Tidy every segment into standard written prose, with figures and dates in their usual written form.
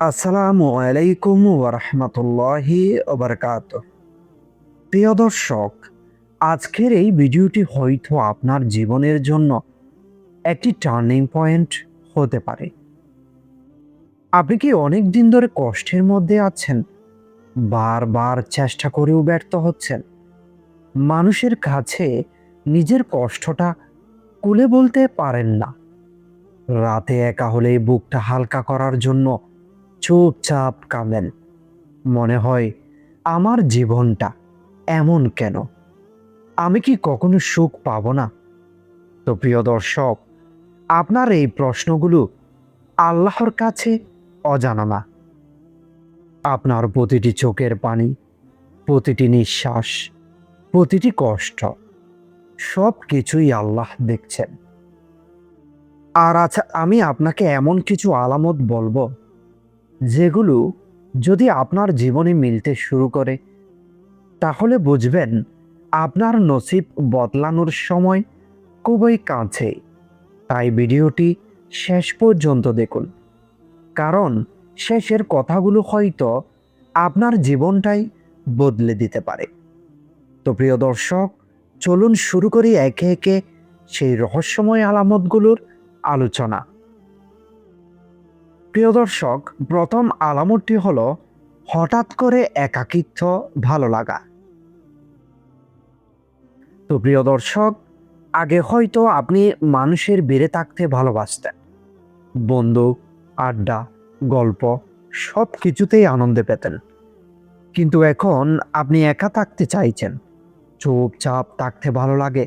আসসালামু আলাইকুম ওয়া রাহমাতুল্লাহি ওয়া বারাকাতুহু। প্রিয় দর্শক, আজকের এই ভিডিওটি হয়তো আপনার জীবনের জন্য একটি টার্নিং পয়েন্ট হতে পারে। আপনি কি অনেক দিন ধরে কষ্টের মধ্যে আছেন? বারবার চেষ্টা করেও ব্যর্থ হচ্ছেন। মানুষের কাছে নিজের কষ্টটা খুলে বলতে পারেন না। রাতে একা হলেই বুকটা হালকা করার জন্য চুপচাপ কাঁদেন। মনে হয় আমার জীবনটা এমন কেন? আমি কি কখনো সুখ পাবো না? তো প্রিয় দর্শক, আপনার এই প্রশ্নগুলো আল্লাহর কাছে অজানা না। আপনার প্রতিটি চোখের পানি, প্রতিটি নিঃশ্বাস, প্রতিটি কষ্ট, সব কিছুই আল্লাহ দেখছেন। আর আচ্ছা, আমি আপনাকে এমন কিছু আলামত বলবো যেগুলো যদি আপনার জীবনে মিলতে শুরু করে, তাহলে বুঝবেন আপনার নসিব বদলানোর সময় খুবই কাছে। তাই ভিডিওটি শেষ পর্যন্ত দেখুন, কারণ শেষের কথাগুলো হয়তো আপনার জীবনটাই বদলে দিতে পারে। তো প্রিয় দর্শক, চলুন শুরু করি একে একে সেই রহস্যময় আলামতগুলোর আলোচনা। প্রিয় দর্শক, প্রথম আলামতটি হলো হঠাৎ করে একাকিত্ব ভালো লাগা। তো প্রিয় দর্শক, আগে হয়তো আপনি মানুষের ভিড়ে থাকতে ভালোবাসতেন। বন্ধু, আড্ডা, গল্প সব কিছুতেই আনন্দে পেতেন। কিন্তু এখন আপনি একা থাকতে চাইছেন, চুপচাপ থাকতে ভালো লাগে।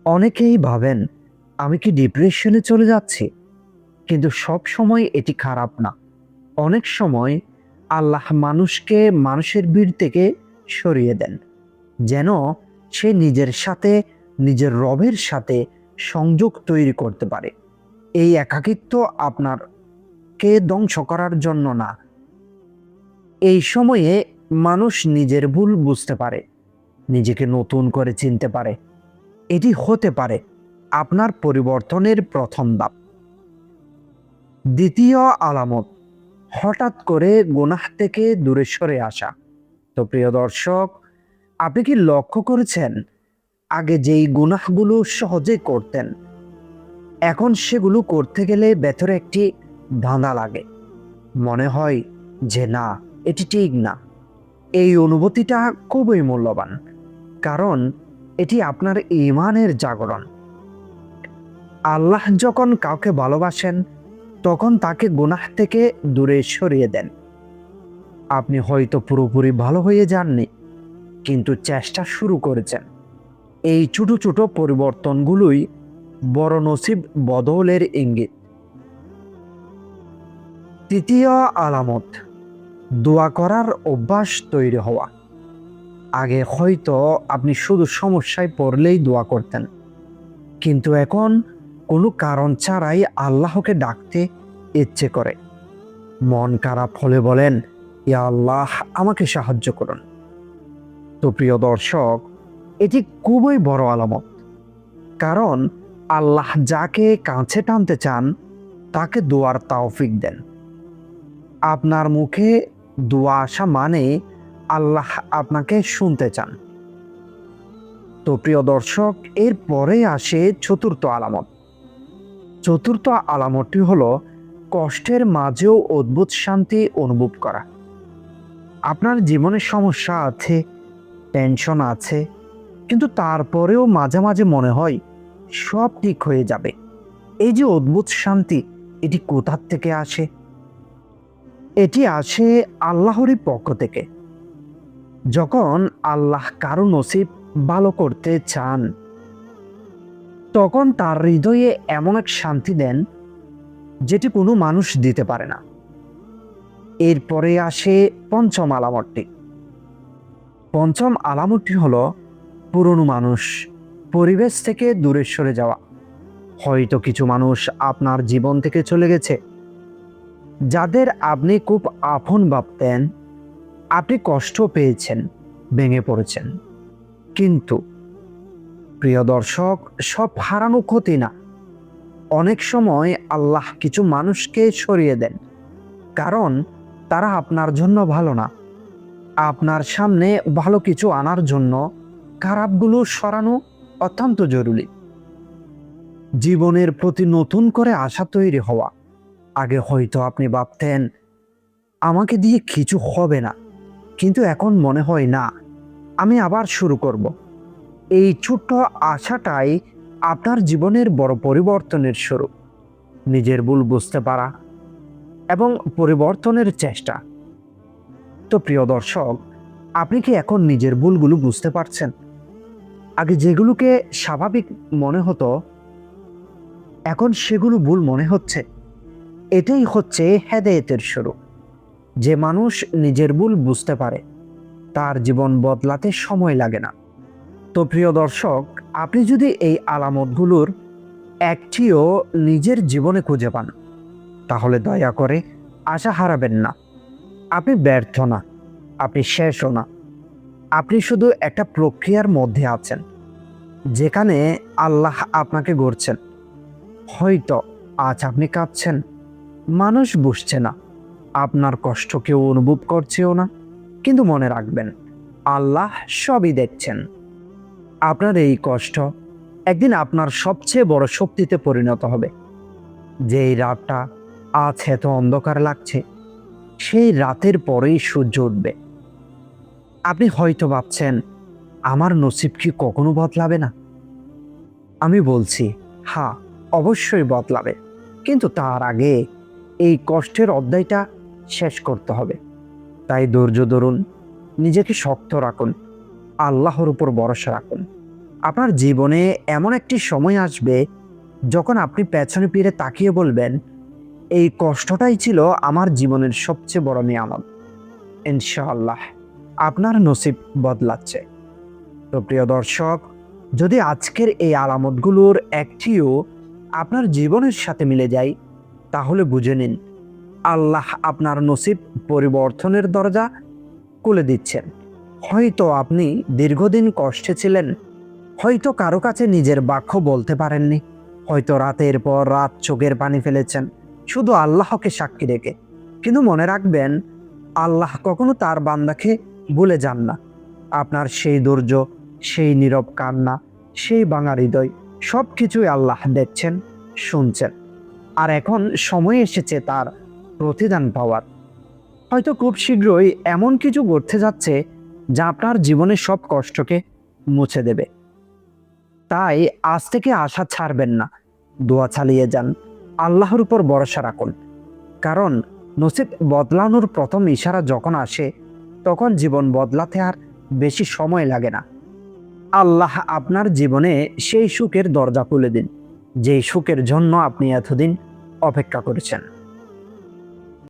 অনেকেই ভাবেন, আমি কি ডিপ্রেশনে চলে যাচ্ছি? কিন্তু সব সময় এটি খারাপ না। অনেক সময় আল্লাহ মানুষকে মানুষের ভিড় থেকে সরিয়ে দেন, যেন সে নিজের সাথে, নিজের রবের সাথে সংযোগ তৈরি করতে পারে। এই একাকিত্ব আপনার কে ধ্বংস করার জন্য না। এই সময়ে মানুষ নিজের ভুল বুঝতে পারে, নিজেকে নতুন করে চিনতে পারে। এটি হতে পারে আপনার পরিবর্তনের প্রথম ধাপ। দ্বিতীয় আলামত, হঠাৎ করে গুনাহ থেকে দূরে সরে আসা। তো প্রিয় দর্শক, আপনি কি লক্ষ্য করেছেন, আগে যেই গুনাহগুলো সহজে করতেন, এখন সেগুলো করতে গেলে ভেতরে একটি ধাঁধা লাগে। মনে হয় যে না, এটি ঠিক না। এই অনুভূতিটা খুবই মূল্যবান, কারণ এটি আপনার ঈমানের জাগরণ। আল্লাহ যখন কাউকে ভালোবাসেন, তখন তাকে গুনাহ থেকে দূরে সরিয়ে দেন। আপনি হয়তো পুরোপুরি ভালো হয়ে যাননি, কিন্তু চেষ্টা শুরু করেছেন। এই ছোট ছোট পরিবর্তনগুলোই বড় নসিব বদলের ইঙ্গিত। তৃতীয় আলামত, দোয়া করার অভ্যাস তৈরি হওয়া। আগে হয়তো আপনি শুধু সমস্যায় পড়লেই দোয়া করতেন, কিন্তু এখন কোনো কারণ ছাড়াই আল্লাহকে ডাকতে ইচ্ছে করে। মন খারাপ হলে বলেন, ইয়া আল্লাহ, আমাকে সাহায্য করুন। তো প্রিয় দর্শক, এটি খুবই বড় আলামত, কারণ আল্লাহ যাকে কাছে টানতে চান তাকে দোয়ার তৌফিক দেন। আপনার মুখে দোয়া আসা মানে আল্লাহ আপনাকে শুনতে চান। তো প্রিয় দর্শক, এরপরে আসে চতুর্থ আলামত। চতুর্থ আলামতটি হলো কষ্টের মাঝেও অদ্ভুত শান্তি অনুভব করা। আপনার জীবনে সমস্যা আছে, টেনশন আছে, কিন্তু তারপরেও মাঝে মাঝে মনে হয় সব ঠিক হয়ে যাবে। এই যে অদ্ভুত শান্তি, এটি কোথা থেকে আসে? এটি আসে আল্লাহরই পক্ষ থেকে। যখন আল্লাহ কারো নসিব ভালো করতে চান, তখন তার হৃদয়ে এমন এক শান্তি দেন যেটি কোনো মানুষ দিতে পারে না। এরপরে আসে পঞ্চম আলামতটি। পঞ্চম আলামতটি হলো পুরনো মানুষ, পরিবেশ থেকে দূরে সরে যাওয়া। হয়তো কিছু মানুষ আপনার জীবন থেকে চলে গেছে, যাদের আপনি খুব আপন ভাবতেন। আপনি কষ্ট পেয়েছেন, ভেঙে পড়েছেন, কিন্তু প্রিয় দর্শক, সব হারানো ক্ষতি না। অনেক সময় আল্লাহ কিছু মানুষকে সরিয়ে দেন, কারণ তারা আপনার জন্য ভালো না। আপনার সামনে ভালো কিছু আনার জন্য খারাপগুলো সরানো অত্যন্ত জরুরি। জীবনের প্রতি নতুন করে আশা তৈরি হওয়া। আগে হয়তো আপনি ভাবতেন আমাকে দিয়ে কিছু হবে না, কিন্তু এখন মনে হয় না, আমি আবার শুরু করব। এই ছোট্ট আশাটাই আপনার জীবনের বড় পরিবর্তনের শুরু। নিজের ভুল বুঝতে পারা এবং পরিবর্তনের চেষ্টা। তো প্রিয় দর্শক, আপনি কি এখন নিজের ভুলগুলো বুঝতে পারছেন? আগে যেগুলোকে স্বাভাবিক মনে হতো, এখন সেগুলো ভুল মনে হচ্ছে। এটাই হচ্ছে হেদায়েতের শুরু। যে মানুষ নিজের ভুল বুঝতে পারে তার জীবন বদলাতে সময় লাগে না। তো প্রিয় দর্শক, আপনি যদি এই আলামতগুলোর একটিও নিজের জীবনে খুঁজে পান, তাহলে দয়া করে আশা হারাবেন না। আপনি ব্যর্থ না, আপনি শেষও না। আপনি শুধু একটা প্রক্রিয়ার মধ্যে আছেন, যেখানে আল্লাহ আপনাকে গড়ছেন। হয়তো আজ আপনি কাঁদছেন, মানুষ বুঝছে না, আপনার কষ্ট কেউ অনুভব করছেও না, কিন্তু মনে রাখবেন, আল্লাহ সবই দেখছেন। আপনার এই কষ্ট একদিন আপনার সবচেয়ে বড় শক্তিতে পরিণত হবে। যেই রাতটা আজ এত অন্ধকার লাগছে, সেই রাতের পরেই সূর্য উঠবে। আপনি হয়তো ভাবছেন আমার নসিব কি কখনো বদলাবে না? আমি বলছি, হ্যাঁ, অবশ্যই বদলাবে, কিন্তু তার আগে এই কষ্টের অধ্যায়টা শেষ করতে হবে। তাই ধৈর্য ধরুন, নিজেকে শক্ত রাখুন, আল্লাহর উপর ভরসা রাখুন। আপনার জীবনে এমন একটি সময় আসবে যখন আপনি পেছনে ফিরে তাকিয়ে বলবেন, এই কষ্টটাই ছিল আমার জীবনের সবচেয়ে বড় নিয়ামত। ইনশাআল্লাহ আপনার নসিব বদলাচ্ছে। তো প্রিয় দর্শক, যদি আজকের এই আলামতগুলোর একটিও আপনার জীবনের সাথে মিলে যায়, তাহলে বুঝে নিন আল্লাহ আপনার নসিব পরিবর্তনের দরজা খুলে দিচ্ছেন। হয়তো আপনি দীর্ঘদিন কষ্টে ছিলেন, হয়তো কারো কাছে নিজের বাক্য বলতে পারেননি, হয়তো রাতের পর রাত চোখের পানি ফেলেছেন শুধু আল্লাহকে সাক্ষী রেখে। কিন্তু মনে রাখবেন, আল্লাহ কখনো তার বান্দাকে ভুলে যান না। আপনার সেই ধৈর্য, সেই নীরব কান্না, সেই ভাঙা হৃদয়, সব কিছুই আল্লাহ দেখছেন, শুনছেন। আর এখন সময় এসেছে তার প্রতিদান পাওয়ার। হয়তো খুব শীঘ্রই এমন কিছু ঘটতে যাচ্ছে যা আপনার জীবনের সব কষ্টকে মুছে দেবে। তাই আজ থেকে আশা ছাড়বেন না, দোয়া চালিয়ে যান, আল্লাহর উপর ভরসা রাখুন। কারণ নসিব বদলানোর প্রথম ইশারা যখন আসে, তখন জীবন বদলাতে আর বেশি সময় লাগে না। আল্লাহ আপনার জীবনে সেই সুখের দরজা খুলে দিন, যেই সুখের জন্য আপনি এতদিন অপেক্ষা করেছেন।